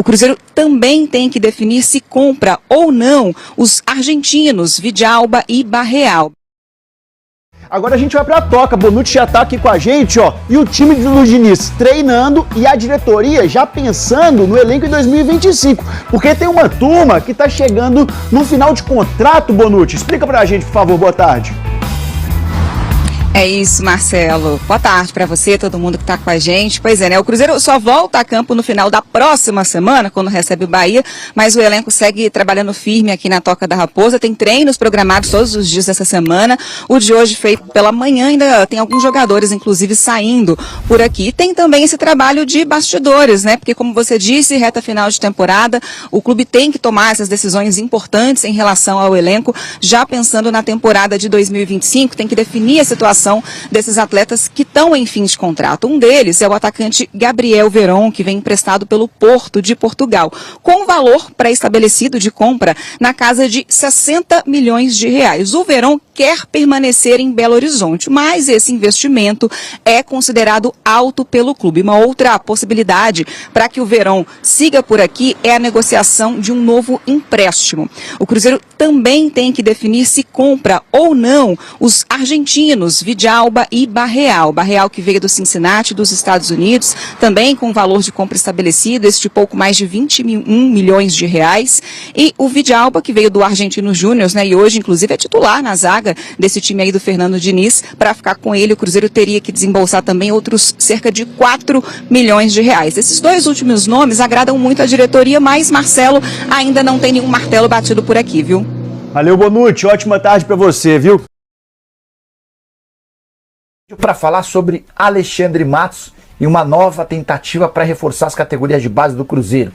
O Cruzeiro também tem que definir se compra ou não os argentinos Vidalba e Barreal. Agora a gente vai pra toca, Bonucci já tá aqui com a gente, ó, e o time do Diniz treinando e a diretoria já pensando no elenco em 2025, porque tem uma turma que tá chegando no final de contrato, Bonucci. Explica pra gente, por favor, boa tarde. É isso, Marcelo. Boa tarde para você, todo mundo que está com a gente. Pois é, né? O Cruzeiro só volta a campo no final da próxima semana, quando recebe o Bahia, mas o elenco segue trabalhando firme aqui na Toca da Raposa. Tem treinos programados todos os dias dessa semana. O de hoje, feito pela manhã, ainda tem alguns jogadores, inclusive, saindo por aqui. E tem também esse trabalho de bastidores, né? Porque, como você disse, reta final de temporada, o clube tem que tomar essas decisões importantes em relação ao elenco, já pensando na temporada de 2025, tem que definir a situação desses atletas que estão em fim de contrato. Um deles é o atacante Gabriel Veron, que vem emprestado pelo Porto de Portugal, com valor pré-estabelecido de compra na casa de 60 milhões de reais. O Veron quer permanecer em Belo Horizonte, mas esse investimento é considerado alto pelo clube. Uma outra possibilidade para que o Veron siga por aqui é a negociação de um novo empréstimo. O Cruzeiro também tem que definir se compra ou não os argentinos Vidalba e Barreal. Barreal que veio do Cincinnati, dos Estados Unidos, também com valor de compra estabelecido, este pouco mais de 21 milhões de reais. E o Vidalba, que veio do Argentino Júnior, né, e hoje, inclusive, é titular na zaga desse time aí do Fernando Diniz. Para ficar com ele, o Cruzeiro teria que desembolsar também outros cerca de 4 milhões de reais. Esses dois últimos nomes agradam muito a diretoria, mas, Marcelo, ainda não tem nenhum martelo batido por aqui, viu? Valeu, Bonucci. Ótima tarde para você, viu? Para falar sobre Alexandre Matos e uma nova tentativa para reforçar as categorias de base do Cruzeiro.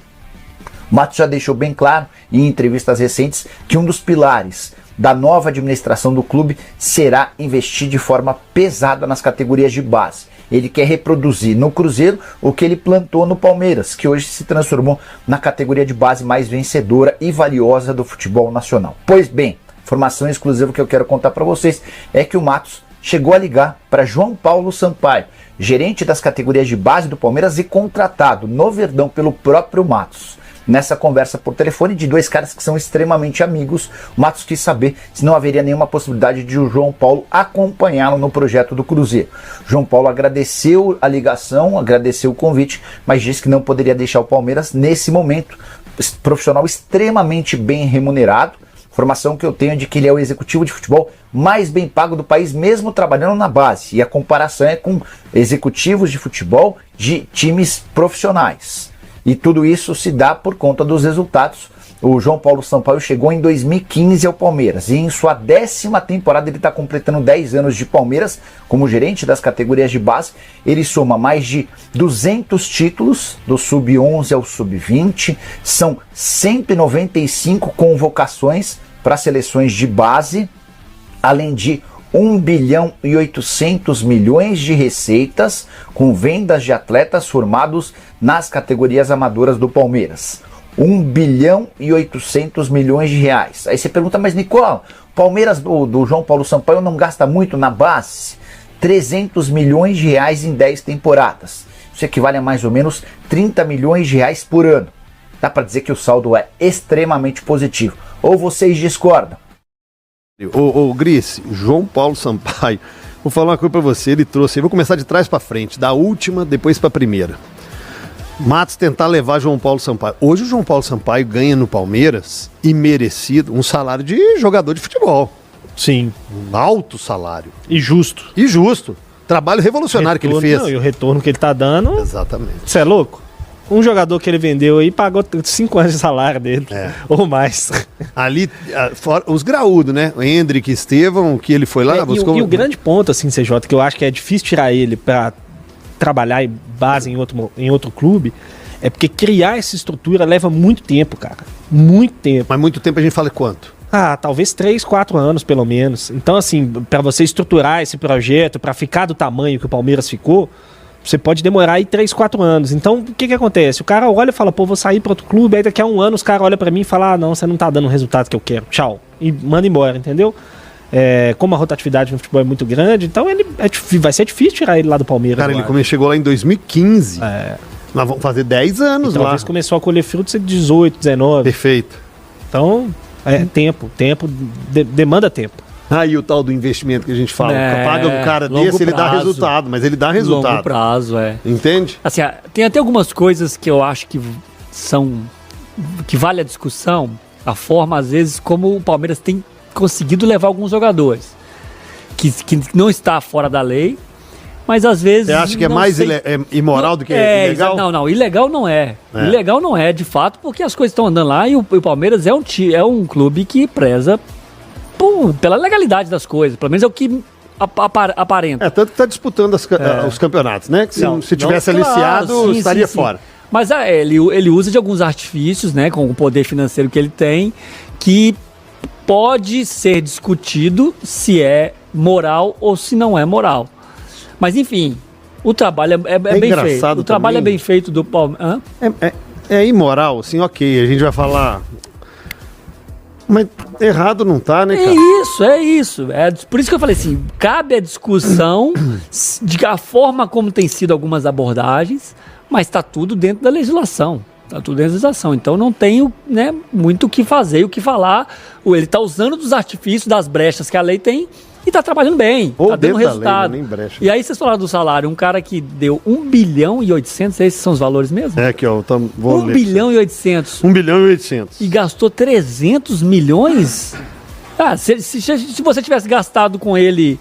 Matos já deixou bem claro em entrevistas recentes que um dos pilares da nova administração do clube será investir de forma pesada nas categorias de base. Ele quer reproduzir no Cruzeiro o que ele plantou no Palmeiras, que hoje se transformou na categoria de base mais vencedora e valiosa do futebol nacional. Pois bem, informação exclusiva que eu quero contar para vocês é que o Matos chegou a ligar para João Paulo Sampaio, gerente das categorias de base do Palmeiras e contratado no Verdão pelo próprio Matos. Nessa conversa por telefone de dois caras que são extremamente amigos, o Matos quis saber se não haveria nenhuma possibilidade de o João Paulo acompanhá-lo no projeto do Cruzeiro. João Paulo agradeceu a ligação, agradeceu o convite, mas disse que não poderia deixar o Palmeiras nesse momento. Profissional extremamente bem remunerado. Informação que eu tenho é de que ele é o executivo de futebol mais bem pago do país, mesmo trabalhando na base. E a comparação é com executivos de futebol de times profissionais. E tudo isso se dá por conta dos resultados. O João Paulo Sampaio chegou em 2015 ao Palmeiras. E em sua 10ª temporada, ele está completando 10 anos de Palmeiras como gerente das categorias de base. Ele soma mais de 200 títulos, do sub-11 ao sub-20. São 195 convocações para seleções de base, além de 1 bilhão e 800 milhões de receitas com vendas de atletas formados nas categorias amadoras do Palmeiras. 1 bilhão e 800 milhões de reais. Aí você pergunta, mas Nicola, Palmeiras do João Paulo Sampaio não gasta muito na base? 300 milhões de reais em 10 temporadas. Isso equivale a mais ou menos 30 milhões de reais por ano. Dá para dizer que o saldo é extremamente positivo. Ou vocês discordam? Ô Gris, João Paulo Sampaio, vou falar uma coisa pra você, ele trouxe, eu vou começar de trás pra frente, da última, depois pra primeira. Matos tentar levar João Paulo Sampaio. Hoje o João Paulo Sampaio ganha no Palmeiras, e merecido, um salário de jogador de futebol. Sim. Um alto salário. E justo. E justo. Trabalho revolucionário retorno, que ele fez. Não, e o retorno que ele tá dando... Exatamente. Você é louco? Um jogador que ele vendeu aí pagou 5 anos de salário dele, ou mais. Ali, fora, os graúdos, né? O Hendrick, Estevão, que ele foi lá, buscou... E o grande ponto, assim, CJ, que eu acho que é difícil tirar ele pra trabalhar em base em outro clube, é porque criar essa estrutura leva muito tempo, cara. Muito tempo. Mas muito tempo a gente fala quanto? Talvez 3, 4 anos, pelo menos. Então, assim, pra você estruturar esse projeto, pra ficar do tamanho que o Palmeiras ficou, você pode demorar aí 3, 4 anos. Então, o que acontece? O cara olha e fala, pô, vou sair para outro clube, aí daqui a 1 ano os caras olham para mim e falam, não, você não tá dando o resultado que eu quero, tchau. E manda embora, entendeu? Como a rotatividade no futebol é muito grande, então vai ser difícil tirar ele lá do Palmeiras. Cara, ele chegou lá em 2015. Nós vamos fazer 10 anos E lá. talvez começou a colher frutos em 18, 19. Perfeito. Então, tempo, demanda tempo. Aí o tal do investimento que a gente fala. Paga um cara longo desse, ele dá prazo. resultado, mas ele dá Longo resultado. prazo, Entende? Assim, tem até algumas coisas que eu acho que vale a discussão, a forma, às vezes, como o Palmeiras tem conseguido levar alguns jogadores, que não está fora da lei, mas às vezes... Você acha que é não mais sei- imoral do que ilegal? Não, ilegal não é. Ilegal não é, de fato, porque as coisas estão andando lá e o Palmeiras é um clube que preza pela legalidade das coisas, pelo menos é o que aparenta. Tanto que tá disputando os campeonatos, né? Que se tivesse Claro, aliciado, sim, estaria sim. fora. Mas ele usa de alguns artifícios, né, com o poder financeiro que ele tem, que pode ser discutido se é moral ou se não é moral. Mas enfim, o trabalho é bem feito. engraçado O trabalho também. é bem feito do Palmeiras. É imoral, assim, ok, a gente vai falar. Mas errado não tá, né, cara? É isso. Por isso que eu falei assim, cabe a discussão de a forma como tem sido algumas abordagens, mas está tudo dentro da legislação. Está tudo dentro da legislação. Então não tenho, né, muito o que fazer, o que falar. Ele está usando dos artifícios, das brechas que a lei tem e está trabalhando bem. Ou Está dando dentro da lei, resultado. né, nem brecha. E aí vocês falaram do salário, um cara que deu 1 bilhão e 800, esses são os valores mesmo? É aqui, ó, vou 1 ler. bilhão e 800. 1 bilhão e 800. E gastou 300 milhões? Se você tivesse gastado com ele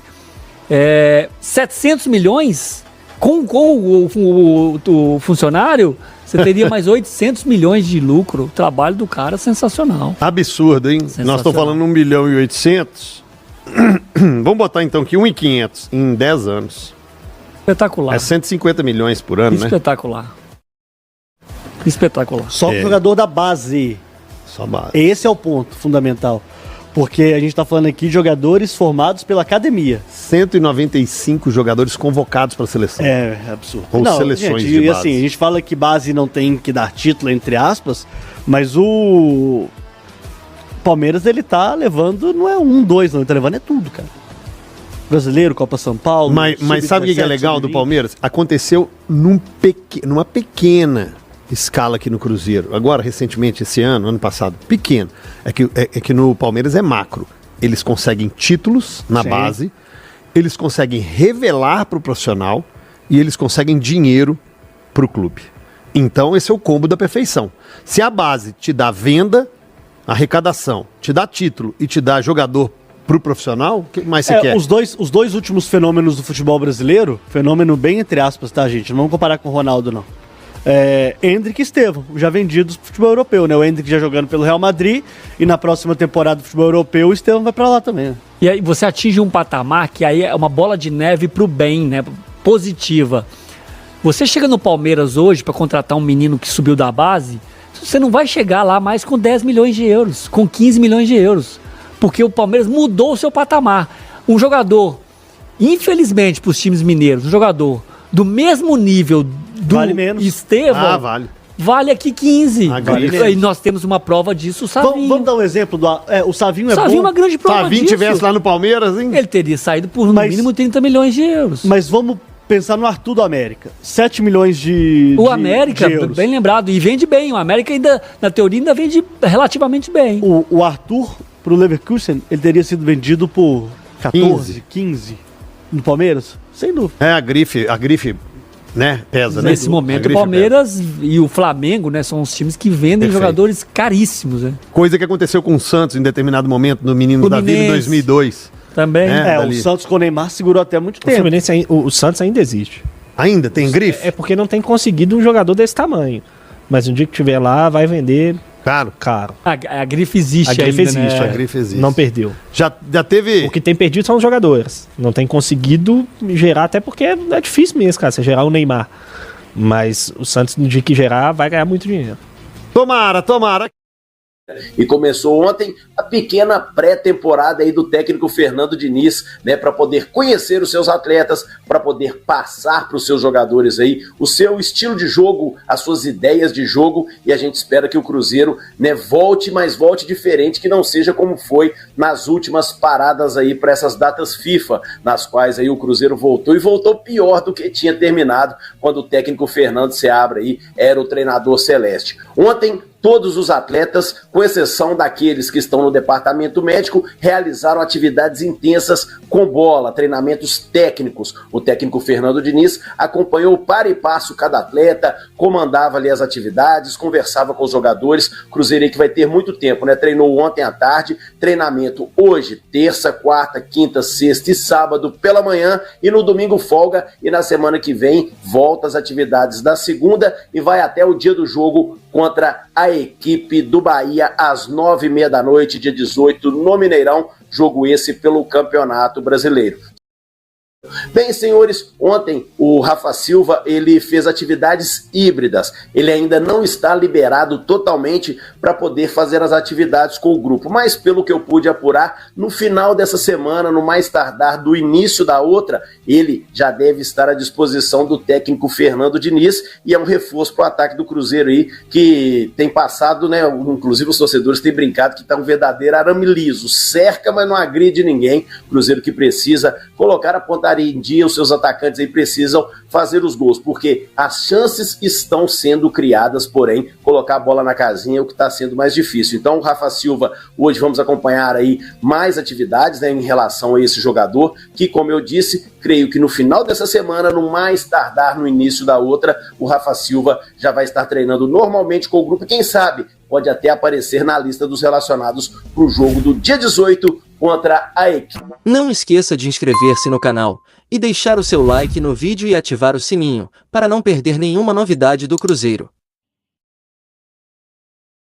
700 milhões com o funcionário, você teria mais 800 milhões de lucro. O trabalho do cara é sensacional. Absurdo, hein? Nós estamos falando 1 bilhão e 800. Vamos botar então aqui 1.500 em 10 anos. Espetacular. É 150 milhões por ano, né? Espetacular. Espetacular. Só com o jogador da base. Só base. Esse é o ponto fundamental. Porque a gente está falando aqui de jogadores formados pela academia. 195 jogadores convocados para a seleção. É absurdo. Ou seleções gente, de e base. assim, a gente fala que base não tem que dar título, entre aspas, mas o Palmeiras, ele tá levando, não é 1, 2, não, ele tá levando é tudo, cara. Brasileiro, Copa São Paulo. Mas sabe o que é legal do Palmeiras? Aconteceu numa pequena escala aqui no Cruzeiro. Agora, recentemente, esse ano passado, pequeno. É que no Palmeiras é macro. Eles conseguem títulos na Sim. base, eles conseguem revelar para o profissional e eles conseguem dinheiro para o clube. Então, esse é o combo da perfeição. Se a base te dá venda, arrecadação, te dá título e te dá jogador pro profissional, o que mais você quer? Os dois últimos fenômenos do futebol brasileiro, fenômeno bem entre aspas, tá, gente? Não vamos comparar com o Ronaldo, não. Endrick e Estevão, já vendidos pro futebol europeu, né? O Endrick já jogando pelo Real Madrid e na próxima temporada do futebol europeu o Estevão vai pra lá também, né? E aí você atinge um patamar que aí é uma bola de neve pro bem, né? Positiva. Você chega no Palmeiras hoje para contratar um menino que subiu da base, você não vai chegar lá mais com 10 milhões de euros, com 15 milhões de euros. Porque o Palmeiras mudou o seu patamar. Um jogador, infelizmente para os times mineiros, um jogador do mesmo nível do Vale menos. Estevão, vale aqui 15. Vale E nós temos uma prova disso, o Savinho. Vamos dar um exemplo do o Savinho. O Savinho é uma grande prova Savinho disso. tivesse lá no Palmeiras, hein? Ele teria saído por no Mas- mínimo 30 milhões de euros. Mas vamos pensar no Arthur do América. 7 milhões de O América, de euros. bem lembrado, e vende bem. O América ainda, na teoria, ainda vende relativamente bem. O Arthur pro Leverkusen, ele teria sido vendido por 14, 15 no Palmeiras? Sem dúvida. A grife, né, pesa, né? Nesse A momento, o grife Palmeiras e o Flamengo, né, são os times que vendem Perfeito. jogadores caríssimos, né? pesa. Coisa que aconteceu com o Santos em determinado momento, no Menino da Vila em Fluminense. 2002. Também. É. O dali. Santos com o Neymar segurou até muito O, tempo. Fluminense, o Santos ainda existe. Ainda tem grife? É porque não tem conseguido um jogador desse tamanho. Mas um dia que tiver lá, vai vender Caro. caro. A grife existe A grife ainda, existe, né? A grife existe. Não perdeu. Já teve... O que tem perdido são os jogadores. Não tem conseguido gerar, até porque é difícil mesmo, cara, você gerar o Neymar. Mas o Santos, no dia que gerar, vai ganhar muito dinheiro. Tomara. E começou ontem a pequena pré-temporada aí do técnico Fernando Diniz, né, para poder conhecer os seus atletas, para poder passar para os seus jogadores aí o seu estilo de jogo, as suas ideias de jogo, e a gente espera que o Cruzeiro, né, volte, mas volte diferente, que não seja como foi nas últimas paradas aí para essas datas FIFA, nas quais aí o Cruzeiro voltou e voltou pior do que tinha terminado quando o técnico Fernando Seabra aí era o treinador celeste. Ontem todos os atletas, com exceção daqueles que estão no departamento médico, realizaram atividades intensas com bola, treinamentos técnicos. O técnico Fernando Diniz acompanhou para e passo cada atleta, comandava ali as atividades, conversava com os jogadores. Cruzeiro que vai ter muito tempo, né? Treinou ontem à tarde, treinamento hoje, terça, quarta, quinta, sexta e sábado pela manhã, e no domingo folga, e na semana que vem volta às atividades da segunda e vai até o dia do jogo contra a equipe do Bahia às 9h30 da noite, dia 18, no Mineirão, jogo esse pelo Campeonato Brasileiro. Bem, senhores, ontem o Rafa Silva ele fez atividades híbridas. Ele ainda não está liberado totalmente para poder fazer as atividades com o grupo, mas pelo que eu pude apurar, no final dessa semana, no mais tardar do início da outra, ele já deve estar à disposição do técnico Fernando Diniz, e é um reforço para o ataque do Cruzeiro aí, que tem passado, né, inclusive os torcedores têm brincado que está um verdadeiro arame liso, cerca, mas não agride ninguém. Cruzeiro que precisa colocar a pontaria em dia, os seus atacantes aí precisam fazer os gols, porque as chances estão sendo criadas, porém, colocar a bola na casinha é o que está sendo mais difícil. Então, o Rafa Silva, hoje vamos acompanhar aí mais atividades, né, em relação a esse jogador, que, como eu disse, creio que no final dessa semana, no mais tardar no início da outra, o Rafa Silva já vai estar treinando normalmente com o grupo, quem sabe pode até aparecer na lista dos relacionados para o jogo do dia 18 contra a equipe. Não esqueça de inscrever-se no canal e deixar o seu like no vídeo e ativar o sininho, para não perder nenhuma novidade do Cruzeiro.